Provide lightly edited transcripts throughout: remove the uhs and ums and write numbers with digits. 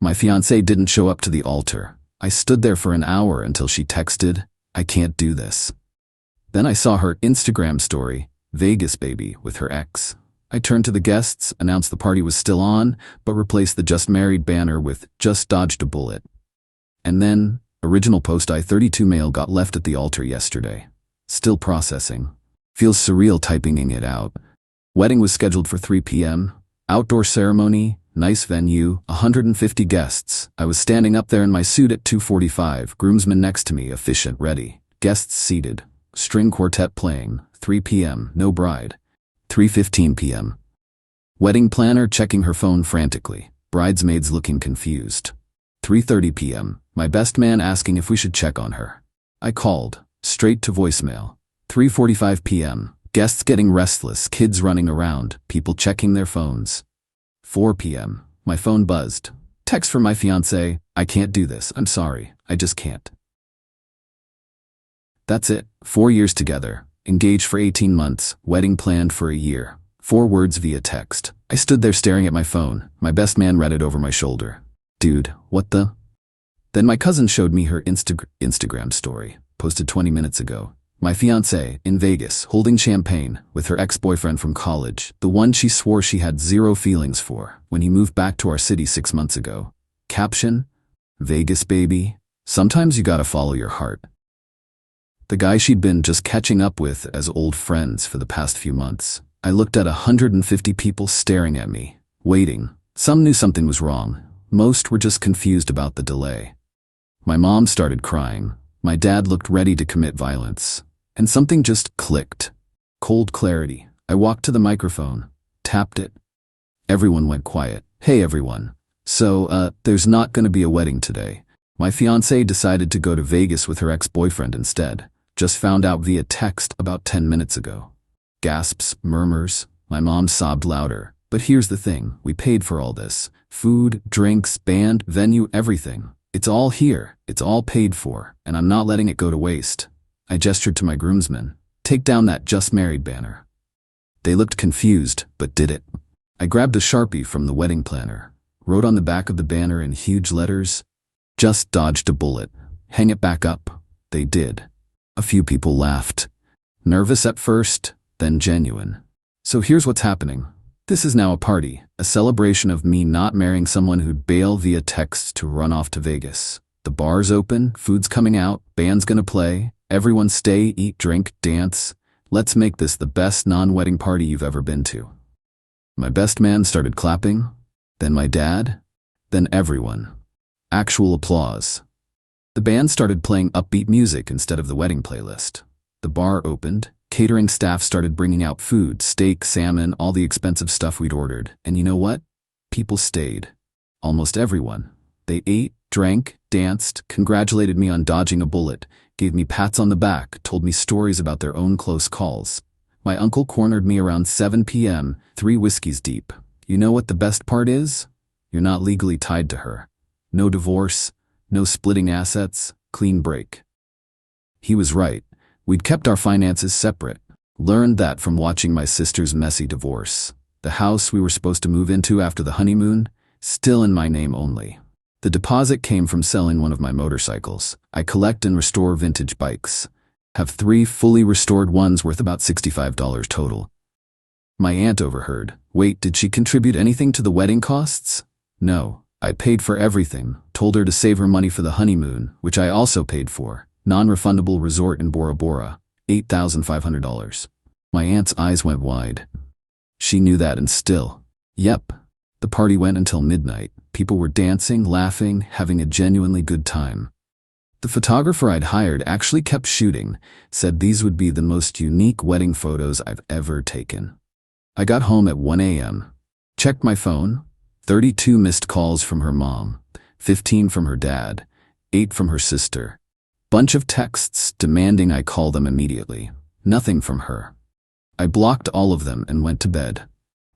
My fiancée didn't show up to the altar. I stood there for an hour until she texted, "I can't do this." Then I saw her Instagram story, Vegas baby, with her ex. I turned to the guests, announced the party was still on, but replaced the just married banner with just dodged a bullet. And then, original post I-32 mail got left at the altar yesterday. Still processing. Feels surreal typing it out. Wedding was scheduled for 3 p.m. Outdoor ceremony, nice venue, 150 guests. I was standing up there in my suit at 2:45, groomsmen next to me, efficient, ready. Guests seated. String quartet playing. 3 p.m. No bride. 3:15 p.m. Wedding planner checking her phone frantically. Bridesmaids looking confused. 3:30 p.m. My best man asking if we should check on her. I called. Straight to voicemail. 3:45 p.m. Guests getting restless, kids running around, people checking their phones. 4 p.m. My phone buzzed. Text from my fiancé, "I can't do this, I'm sorry, I just can't." That's it. 4 years together. Engaged for 18 months, wedding planned for a year. 4 words via text. I stood there staring at my phone. My best man read it over my shoulder. Dude, what the? Then my cousin showed me her Instagram story, posted 20 minutes ago. My fiancée, in Vegas, holding champagne, with her ex-boyfriend from college, the one she swore she had zero feelings for, when he moved back to our city 6 months ago. Caption, "Vegas baby, sometimes you gotta follow your heart." The guy she'd been just catching up with as old friends for the past few months. I looked at 150 people staring at me, waiting. Some knew something was wrong. Most were just confused about the delay. My mom started crying. My dad looked ready to commit violence. And something just clicked. Cold clarity. I walked to the microphone, tapped it. Everyone went quiet. "Hey everyone. So, there's not gonna be a wedding today. My fiancée decided to go to Vegas with her ex-boyfriend instead. Just found out via text about 10 minutes ago." Gasps, murmurs. My mom sobbed louder. "But here's the thing, we paid for all this. Food, drinks, band, venue, everything. It's all here, it's all paid for, and I'm not letting it go to waste." I gestured to my groomsmen. "Take down that just married banner." They looked confused, but did it. I grabbed a Sharpie from the wedding planner, wrote on the back of the banner in huge letters, "Just dodged a bullet. Hang it back up." They did. A few people laughed. Nervous at first, then genuine. So here's what's happening. This is now a party, a celebration of me not marrying someone who'd bail via text to run off to Vegas. The bar's open, food's coming out, band's gonna play, everyone stay, eat, drink, dance. Let's make this the best non-wedding party you've ever been to. My best man started clapping, then my dad, then everyone. Actual applause. The band started playing upbeat music instead of the wedding playlist. The bar opened. Catering staff started bringing out food, steak, salmon, all the expensive stuff we'd ordered. And you know what? People stayed. Almost everyone. They ate, drank, danced, congratulated me on dodging a bullet, gave me pats on the back, told me stories about their own close calls. My uncle cornered me around 7 p.m., 3 whiskeys deep. You know what the best part is? You're not legally tied to her. No divorce, no splitting assets, clean break. He was right. We'd kept our finances separate. Learned that from watching my sister's messy divorce. The house we were supposed to move into after the honeymoon, still in my name only. The deposit came from selling one of my motorcycles. I collect and restore vintage bikes. Have 3 fully restored ones worth about $65 total. My aunt overheard. Wait, did she contribute anything to the wedding costs? No, I paid for everything. Told her to save her money for the honeymoon, which I also paid for. Non-refundable resort in Bora Bora, $8,500. My aunt's eyes went wide. She knew that and still. Yep. The party went until midnight. People were dancing, laughing, having a genuinely good time. The photographer I'd hired actually kept shooting, said these would be the most unique wedding photos I've ever taken. I got home at 1 a.m. Checked my phone. 32 missed calls from her mom, 15 from her dad, 8 from her sister. Bunch of texts demanding I call them immediately. Nothing from her. I blocked all of them and went to bed.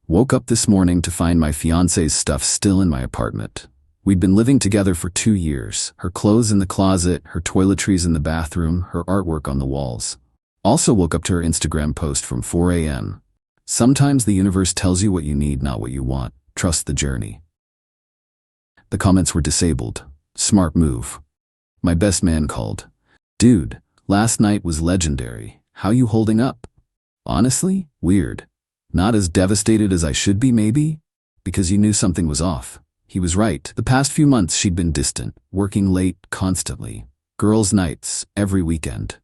Woke up this morning to find my fiancé's stuff still in my apartment. We'd been living together for 2 years. Her clothes in the closet, her toiletries in the bathroom, her artwork on the walls. Also woke up to her Instagram post from 4 a.m. Sometimes the universe tells you what you need, not what you want. Trust the journey. The comments were disabled. Smart move. My best man called. Dude, last night was legendary. How you holding up? Honestly, weird. Not as devastated as I should be, maybe? Because you knew something was off. He was right. The past few months she'd been distant, working late, constantly. Girls' nights, every weekend.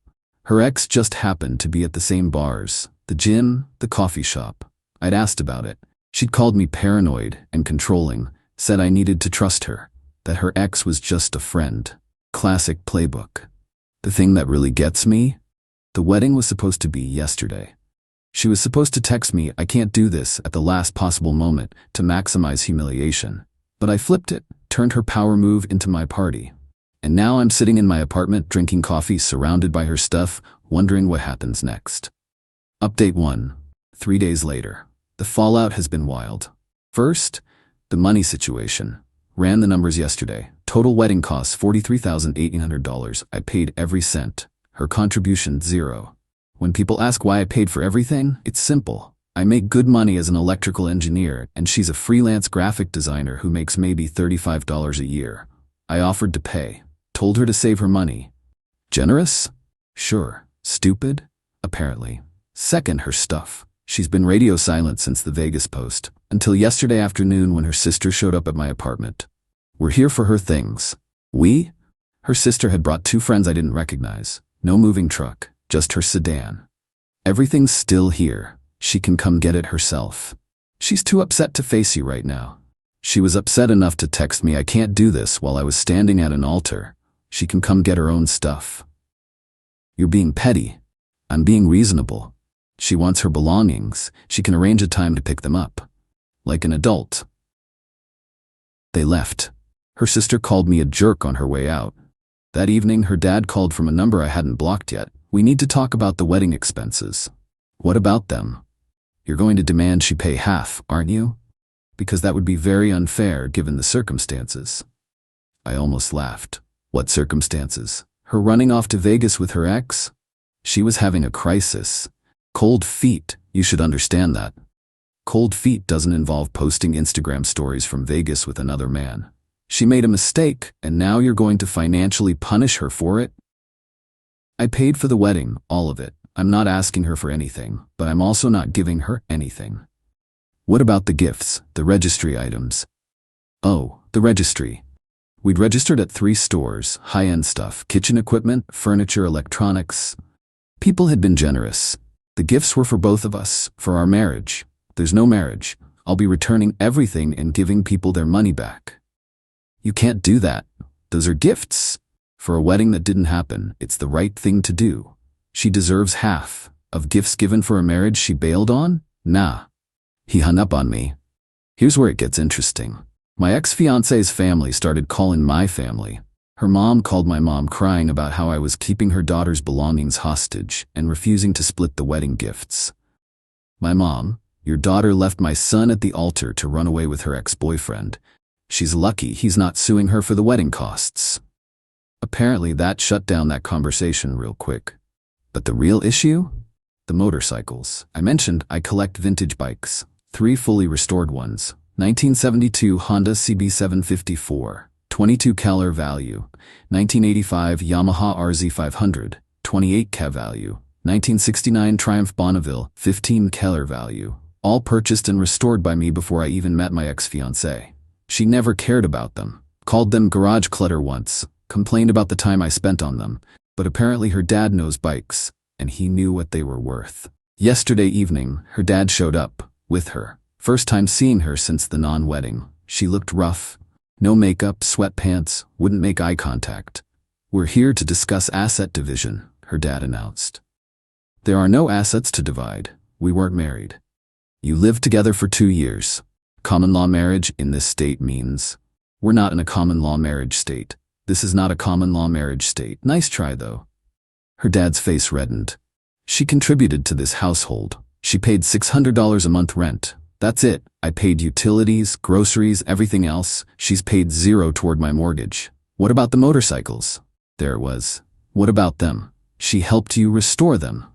Her ex just happened to be at the same bars, the gym, the coffee shop. I'd asked about it. She'd called me paranoid and controlling, said I needed to trust her, that her ex was just a friend. Classic playbook. The thing that really gets me? The wedding was supposed to be yesterday. She was supposed to text me, I can't do this, at the last possible moment to maximize humiliation. But I flipped it, turned her power move into my party. And now I'm sitting in my apartment drinking coffee surrounded by her stuff, wondering what happens next. Update 1. 3 days later. The fallout has been wild. First, the money situation. Ran the numbers yesterday. Total wedding costs $43,800. I paid every cent. Her contribution, $0. When people ask why I paid for everything, it's simple. I make good money as an electrical engineer, and she's a freelance graphic designer who makes maybe $35 a year. I offered to pay. Told her to save her money. Generous? Sure. Stupid? Apparently. Second, her stuff. She's been radio silent since the Vegas post, until yesterday afternoon when her sister showed up at my apartment. We're here for her things. We? Her sister had brought 2 friends I didn't recognize. No moving truck, just her sedan. Everything's still here. She can come get it herself. She's too upset to face you right now. She was upset enough to text me, I can't do this, while I was standing at an altar. She can come get her own stuff. You're being petty. I'm being reasonable. She wants her belongings. She can arrange a time to pick them up. Like an adult. They left. Her sister called me a jerk on her way out. That evening, her dad called from a number I hadn't blocked yet. We need to talk about the wedding expenses. What about them? You're going to demand she pay half, aren't you? Because that would be very unfair given the circumstances. I almost laughed. What circumstances? Her running off to Vegas with her ex? She was having a crisis. Cold feet, you should understand that. Cold feet doesn't involve posting Instagram stories from Vegas with another man. She made a mistake, and now you're going to financially punish her for it? I paid for the wedding, all of it. I'm not asking her for anything, but I'm also not giving her anything. What about the gifts, the registry items? Oh, the registry. We'd registered at 3 stores, high-end stuff, kitchen equipment, furniture, electronics. People had been generous. The gifts were for both of us, for our marriage. There's no marriage. I'll be returning everything and giving people their money back. You can't do that. Those are gifts. For a wedding that didn't happen, it's the right thing to do. She deserves half. Of gifts given for a marriage she bailed on? Nah. He hung up on me. Here's where it gets interesting. My ex-fiancée's family started calling my family. Her mom called my mom crying about how I was keeping her daughter's belongings hostage and refusing to split the wedding gifts. My mom, your daughter left my son at the altar to run away with her ex-boyfriend. She's lucky he's not suing her for the wedding costs. Apparently that shut down that conversation real quick. But the real issue? The motorcycles. I mentioned I collect vintage bikes. 3 fully restored ones. 1972 Honda CB754. 22 Qley value. 1985 Yamaha RZ500. 28 Qley value. 1969 Triumph Bonneville. 15 Qley value. All purchased and restored by me before I even met my ex-fiancée. She never cared about them. Called them garage clutter once. Complained about the time I spent on them. But apparently her dad knows bikes, and he knew what they were worth. Yesterday evening, her dad showed up, with her. First time seeing her since the non-wedding. She looked rough. No makeup, sweatpants, wouldn't make eye contact. We're here to discuss asset division, her dad announced. There are no assets to divide. We weren't married. You lived together for 2 years. Common law marriage in this state means we're not in a common law marriage state. This is not a common law marriage state. Nice try, though. Her dad's face reddened. She contributed to this household. She paid $600 a month rent. That's it. I paid utilities, groceries, everything else. She's paid $0 toward my mortgage. What about the motorcycles? There it was. What about them? She helped you restore them.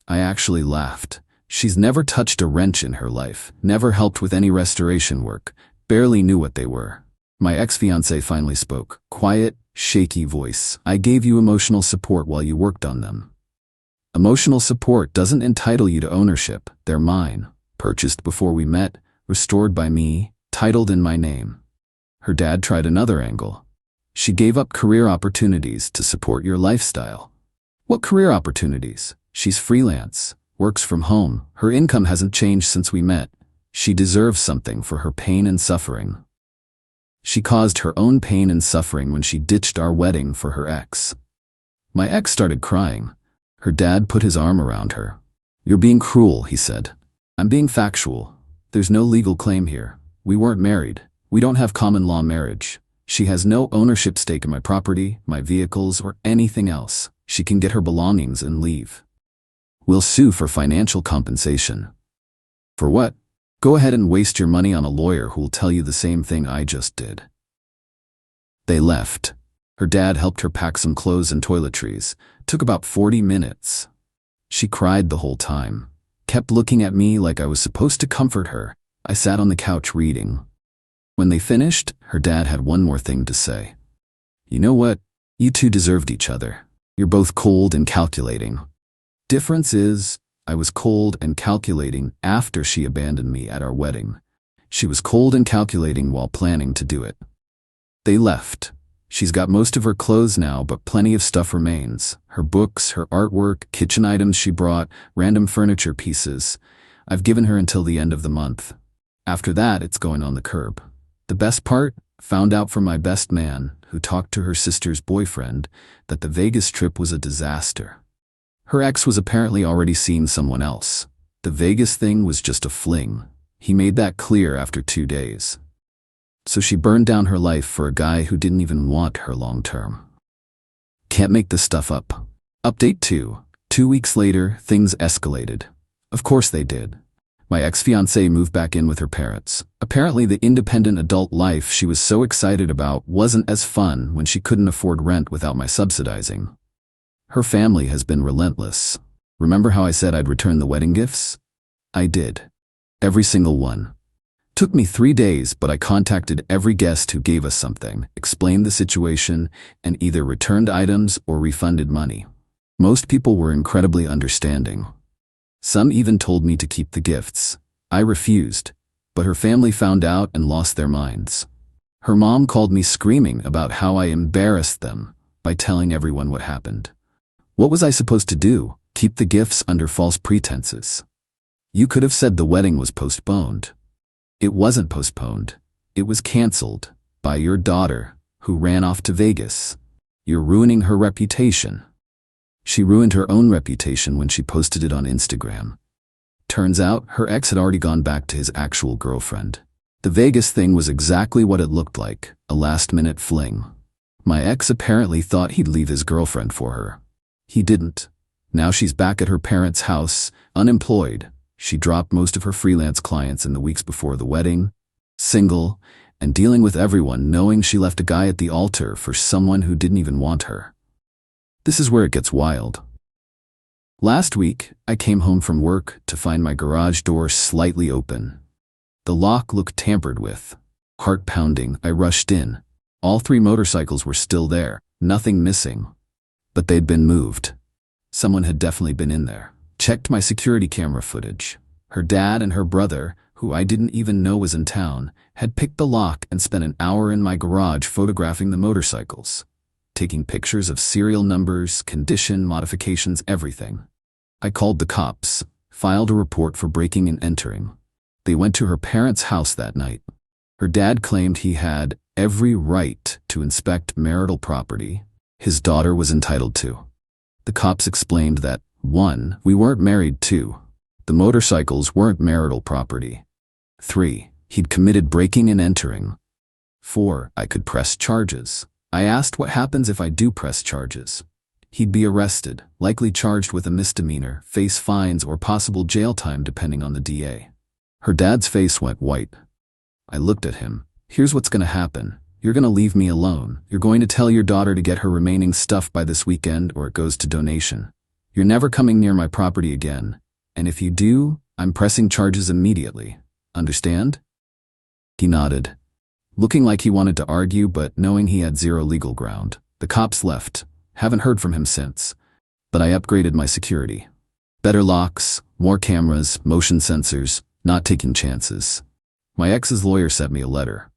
I actually laughed. She's never touched a wrench in her life, never helped with any restoration work, barely knew what they were. My ex-fiancée finally spoke. Quiet, shaky voice. I gave you emotional support while you worked on them. Emotional support doesn't entitle you to ownership. They're mine. Purchased before we met, restored by me, titled in my name. Her dad tried another angle. She gave up career opportunities to support your lifestyle. What career opportunities? She's freelance, works from home. Her income hasn't changed since we met. She deserves something for her pain and suffering. She caused her own pain and suffering when she ditched our wedding for her ex. My ex started crying. Her dad put his arm around her. You're being cruel, he said. I'm being factual. There's no legal claim here. We weren't married. We don't have common law marriage. She has no ownership stake in my property, my vehicles, or anything else. She can get her belongings and leave. We'll sue for financial compensation. For what? Go ahead and waste your money on a lawyer who'll tell you the same thing I just did. They left. Her dad helped her pack some clothes and toiletries. Took about 40 minutes. She cried the whole time. Kept looking at me like I was supposed to comfort her. I sat on the couch reading. When they finished, her dad had one more thing to say. You know what? You two deserved each other. You're both cold and calculating. Difference is, I was cold and calculating after she abandoned me at our wedding. She was cold and calculating while planning to do it. They left. She's got most of her clothes now, but plenty of stuff remains. Her books, her artwork, kitchen items she brought, random furniture pieces. I've given her until the end of the month. After that, it's going on the curb. The best part? Found out from my best man, who talked to her sister's boyfriend, that the Vegas trip was a disaster. Her ex was apparently already seeing someone else. The Vegas thing was just a fling. He made that clear after 2 days. So she burned down her life for a guy who didn't even want her long term. Can't make this stuff up. Update 2. 2 weeks later, things escalated. Of course they did. My ex-fiancée moved back in with her parents. Apparently the independent adult life she was so excited about wasn't as fun when she couldn't afford rent without my subsidizing. Her family has been relentless. Remember how I said I'd return the wedding gifts? I did. Every single one. Took me 3 days, but I contacted every guest who gave us something, explained the situation, and either returned items or refunded money. Most people were incredibly understanding. Some even told me to keep the gifts. I refused, but her family found out and lost their minds. Her mom called me screaming about how I embarrassed them by telling everyone what happened. What was I supposed to do? Keep the gifts under false pretenses? You could have said the wedding was postponed. It wasn't postponed. It was canceled by your daughter, who ran off to Vegas. You're ruining her reputation. She ruined her own reputation when she posted it on Instagram. Turns out, her ex had already gone back to his actual girlfriend. The Vegas thing was exactly what it looked like, a last-minute fling. My ex apparently thought he'd leave his girlfriend for her. He didn't. Now she's back at her parents' house, unemployed. She dropped most of her freelance clients in the weeks before the wedding, single, and dealing with everyone knowing she left a guy at the altar for someone who didn't even want her. This is where it gets wild. Last week, I came home from work to find my garage door slightly open. The lock looked tampered with. Heart pounding, I rushed in. All 3 motorcycles were still there, nothing missing. But they'd been moved. Someone had definitely been in there. Checked my security camera footage. Her dad and her brother, who I didn't even know was in town, had picked the lock and spent an hour in my garage photographing the motorcycles. Taking pictures of serial numbers, condition, modifications, everything. I called the cops, filed a report for breaking and entering. They went to her parents' house that night. Her dad claimed he had every right to inspect marital property his daughter was entitled to. The cops explained that 1. We weren't married. 2. The motorcycles weren't marital property. 3. He'd committed breaking and entering. 4. I could press charges. I asked what happens if I do press charges. He'd be arrested, likely charged with a misdemeanor, face fines or possible jail time depending on the DA. Her dad's face went white. I looked at him. Here's what's going to happen. You're going to leave me alone. You're going to tell your daughter to get her remaining stuff by this weekend or it goes to donation. You're never coming near my property again. And if you do, I'm pressing charges immediately. Understand? He nodded. looking like he wanted to argue but knowing he had zero legal ground. The cops left. Haven't heard from him since. But I upgraded my security. Better locks, more cameras, motion sensors, not taking chances. My ex's lawyer sent me a letter.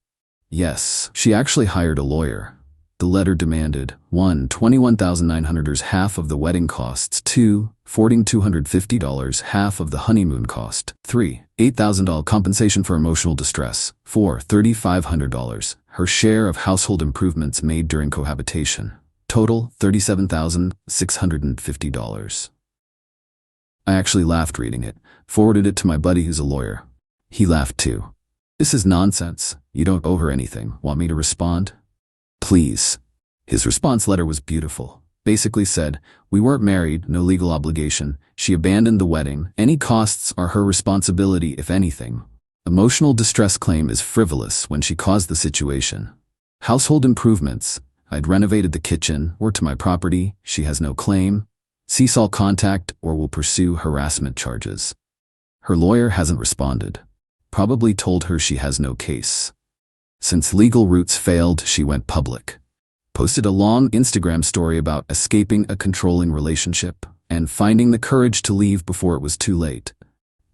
Yes, she actually hired a lawyer. The letter demanded 1. $21,900 half of the wedding costs, 2. $4,250 half of the honeymoon cost, 3. $8,000 compensation for emotional distress, 4. $3,500 her share of household improvements made during cohabitation. Total $37,650. I actually laughed reading it, forwarded it to my buddy who's a lawyer. He laughed too. This is nonsense. You don't owe her anything. Want me to respond? Please. His response letter was beautiful. Basically said, we weren't married, no legal obligation. She abandoned the wedding. Any costs are her responsibility, if anything. Emotional distress claim is frivolous when she caused the situation. Household improvements. I'd renovated the kitchen, or to my property. She has no claim. Cease all contact or will pursue harassment charges. Her lawyer hasn't responded. Probably told her she has no case. Since legal routes failed, she went public. Posted a long Instagram story about escaping a controlling relationship and finding the courage to leave before it was too late.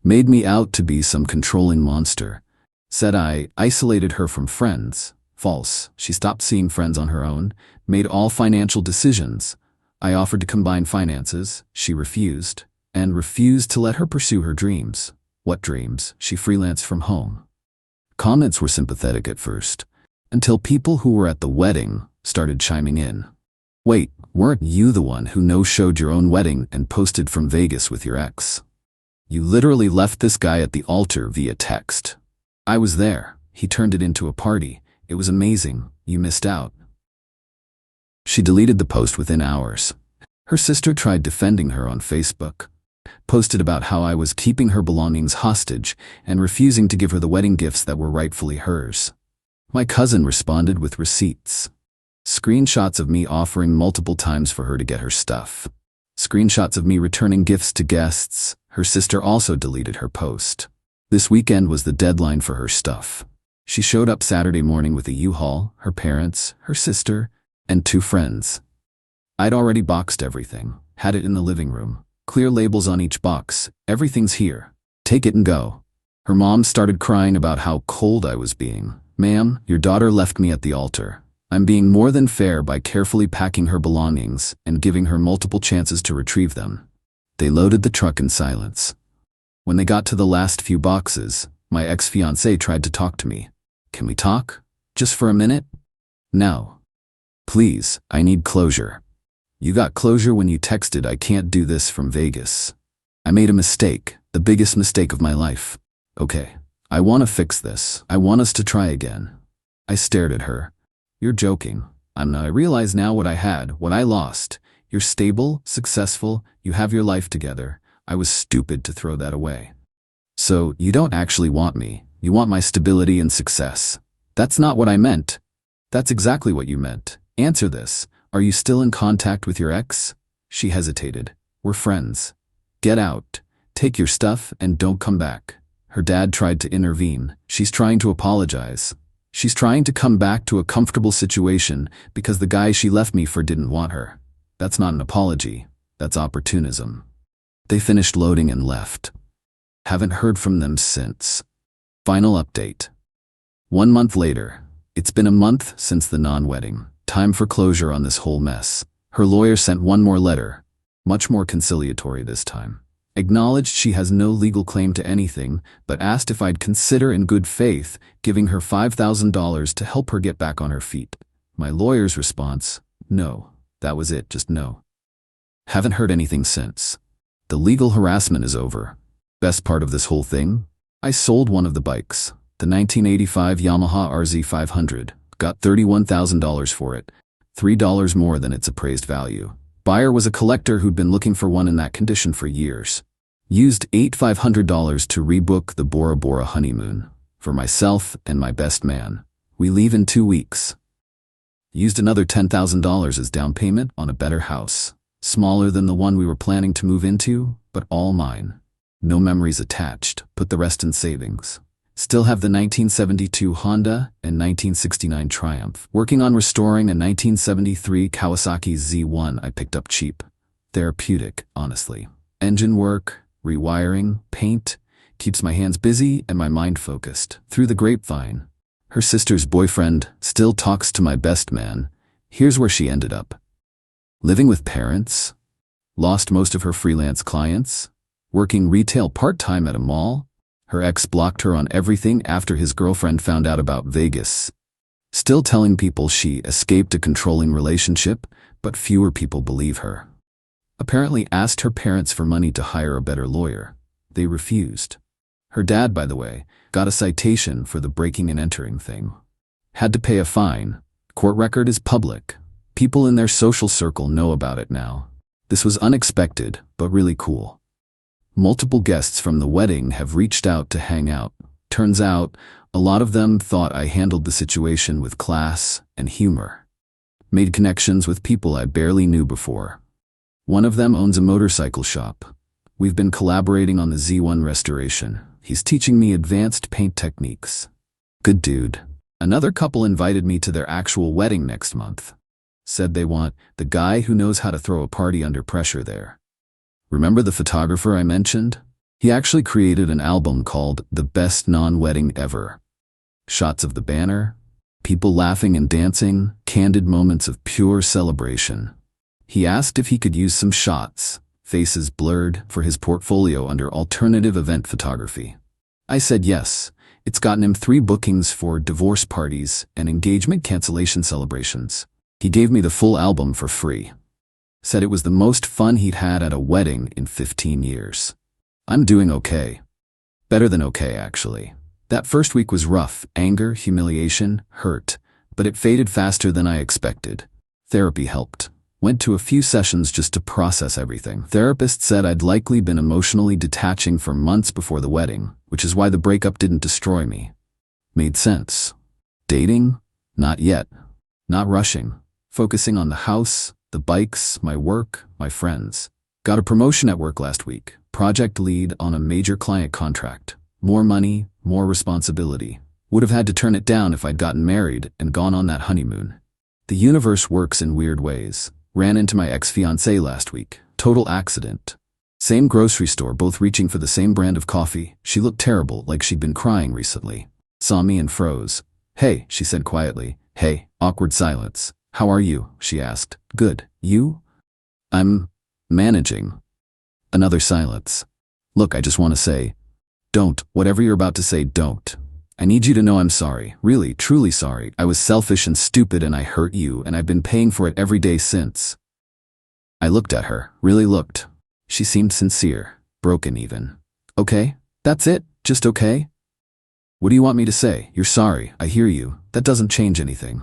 Made me out to be some controlling monster. Said I isolated her from friends. False. She stopped seeing friends on her own, made all financial decisions. I offered to combine finances. She refused, and refused to let her pursue her dreams. What dreams? She freelanced from home. Comments were sympathetic at first, until people who were at the wedding started chiming in. Wait, weren't you the one who no-showed your own wedding and posted from Vegas with your ex? You literally left this guy at the altar via text. I was there. He turned it into a party. It was amazing. You missed out. She deleted the post within hours. Her sister tried defending her on Facebook. Posted about how I was keeping her belongings hostage and refusing to give her the wedding gifts that were rightfully hers. My cousin responded with receipts. Screenshots of me offering multiple times for her to get her stuff. Screenshots of me returning gifts to guests. Her sister also deleted her post. This weekend was the deadline for her stuff. She showed up Saturday morning with a U-Haul, her parents, her sister, and 2 friends. I'd already boxed everything, had it in the living room. Clear labels on each box. Everything's here. Take it and go. Her mom started crying about how cold I was being. Ma'am, your daughter left me at the altar. I'm being more than fair by carefully packing her belongings and giving her multiple chances to retrieve them. They loaded the truck in silence. When they got to the last few boxes, my ex-fiancée tried to talk to me. Can we talk? Just for a minute? No. Please, I need closure. You got closure when you texted I can't do this from Vegas. I made a mistake, the biggest mistake of my life. Okay, I want to fix this. I want us to try again. I stared at her. You're joking. I'm not. I realize now what I had, what I lost. You're stable, successful, you have your life together. I was stupid to throw that away. So, you don't actually want me. You want my stability and success. That's not what I meant. That's exactly what you meant. Answer this. Are you still in contact with your ex? She hesitated. We're friends. Get out. Take your stuff and don't come back. Her dad tried to intervene. She's trying to apologize. She's trying to come back to a comfortable situation because the guy she left me for didn't want her. That's not an apology. That's opportunism. They finished loading and left. Haven't heard from them since. Final update. 1 month later. It's been a month since the non-wedding. Time for closure on this whole mess. Her lawyer sent one more letter, much more conciliatory this time. Acknowledged she has no legal claim to anything, but asked if I'd consider in good faith giving her $5,000 to help her get back on her feet. My lawyer's response, no. That was it, just no. Haven't heard anything since. The legal harassment is over. Best part of this whole thing? I sold one of the bikes, the 1985 Yamaha RZ500. Got $31,000 for it, $3 more than its appraised value. Buyer was a collector who'd been looking for one in that condition for years. Used $8,500 to rebook the Bora Bora honeymoon for myself and my best man. We leave in 2 weeks. Used another $10,000 as down payment on a better house, smaller than the one we were planning to move into, but all mine. No memories attached, put the rest in savings. Still have the 1972 Honda and 1969 Triumph. Working on restoring a 1973 Kawasaki Z1 I picked up cheap. Therapeutic, honestly. Engine work, rewiring, paint, keeps my hands busy and my mind focused. Through the grapevine, her sister's boyfriend still talks to my best man. Here's where she ended up. Living with parents, lost most of her freelance clients, working retail part-time at a mall. Her ex blocked her on everything after his girlfriend found out about Vegas. Still telling people she escaped a controlling relationship, but fewer people believe her. Apparently asked her parents for money to hire a better lawyer. They refused. Her dad, by the way, got a citation for the breaking and entering thing. Had to pay a fine. Court record is public. People in their social circle know about it now. This was unexpected, but really cool. Multiple guests from the wedding have reached out to hang out. Turns out, a lot of them thought I handled the situation with class and humor. Made connections with people I barely knew before. One of them owns a motorcycle shop. We've been collaborating on the Z1 restoration. He's teaching me advanced paint techniques. Good dude. Another couple invited me to their actual wedding next month. Said they want the guy who knows how to throw a party under pressure there. Remember the photographer I mentioned? He actually created an album called The Best Non-Wedding Ever. Shots of the banner, people laughing and dancing, candid moments of pure celebration. He asked if he could use some shots, faces blurred, for his portfolio under alternative event photography. I said yes. It's gotten him 3 bookings for divorce parties and engagement cancellation celebrations. He gave me the full album for free. Said it was the most fun he'd had at a wedding in 15 years. I'm doing okay. Better than okay, actually. That first week was rough. Anger, humiliation, hurt. But it faded faster than I expected. Therapy helped. Went to a few sessions just to process everything. Therapist said I'd likely been emotionally detaching for months before the wedding, which is why the breakup didn't destroy me. Made sense. Dating? Not yet. Not rushing. Focusing on the house, the bikes, my work, my friends. Got a promotion at work last week. Project lead on a major client contract. More money, more responsibility. Would have had to turn it down if I'd gotten married and gone on that honeymoon. The universe works in weird ways. Ran into my ex-fiancée last week. Total accident. Same grocery store, both reaching for the same brand of coffee. She looked terrible, like she'd been crying recently. Saw me and froze. Hey, she said quietly. Hey, awkward silence. How are you? She asked. Good. You? I'm managing. Another silence. Look, I just want to say, don't. Whatever you're about to say, don't. I need you to know I'm sorry. Really, truly sorry. I was selfish and stupid and I hurt you and I've been paying for it every day since. I looked at her. Really looked. She seemed sincere. Broken even. Okay? That's it? Just okay? What do you want me to say? You're sorry. I hear you. That doesn't change anything.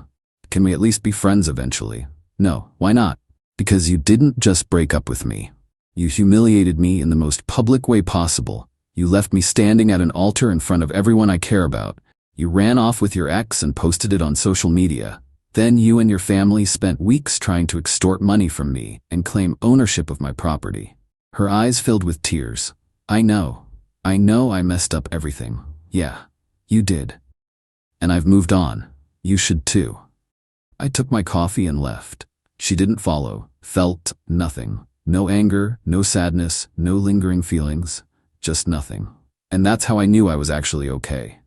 Can we at least be friends eventually? No. Why not? Because you didn't just break up with me. You humiliated me in the most public way possible. You left me standing at an altar in front of everyone I care about. You ran off with your ex and posted it on social media. Then you and your family spent weeks trying to extort money from me and claim ownership of my property. Her eyes filled with tears. I know I messed up everything. Yeah, you did. And I've moved on. You should too. I took my coffee and left. She didn't follow. Felt nothing. No anger, no sadness, no lingering feelings. Just nothing. And that's how I knew I was actually okay.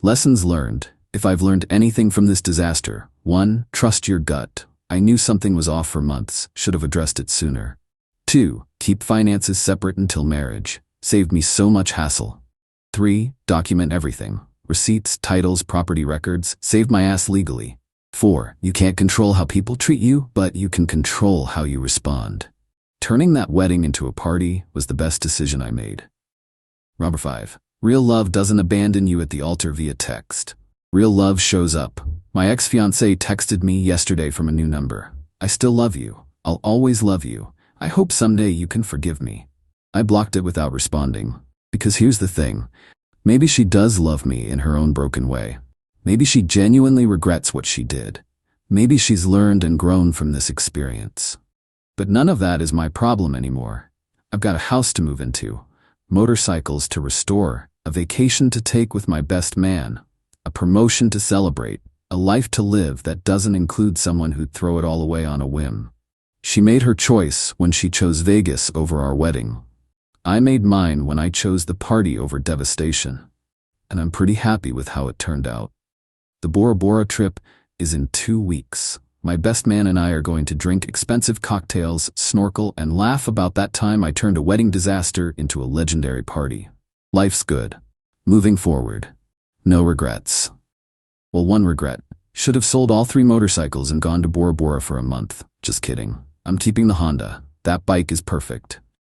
Lessons learned. If I've learned anything from this disaster, 1. Trust your gut. I knew something was off for months, should have addressed it sooner. 2. Keep finances separate until marriage. Saved me so much hassle. 3. Document everything. Receipts, titles, property records. Saved my ass legally. 4. You can't control how people treat you, but you can control how you respond. Turning that wedding into a party was the best decision I made. Number 5. Real love doesn't abandon you at the altar via text. Real love shows up. My ex-fiancée texted me yesterday from a new number. I still love you. I'll always love you. I hope someday you can forgive me. I blocked it without responding. Because here's the thing. Maybe she does love me in her own broken way. Maybe she genuinely regrets what she did. Maybe she's learned and grown from this experience. But none of that is my problem anymore. I've got a house to move into, motorcycles to restore, A vacation to take with my best man. A promotion to celebrate. A life to live that doesn't include someone who'd throw it all away on a whim. She made her choice when she chose Vegas over our wedding. I made mine when I chose the party over devastation. And I'm pretty happy with how it turned out. The Bora Bora trip is in 2 weeks. My best man and I are going to drink expensive cocktails, snorkel, and laugh about that time I turned a wedding disaster into a legendary party. Life's good. Moving forward. No regrets. Well, one regret. Should have sold all 3 motorcycles and gone to Bora Bora for a month. Just kidding. I'm keeping the Honda. That bike is perfect.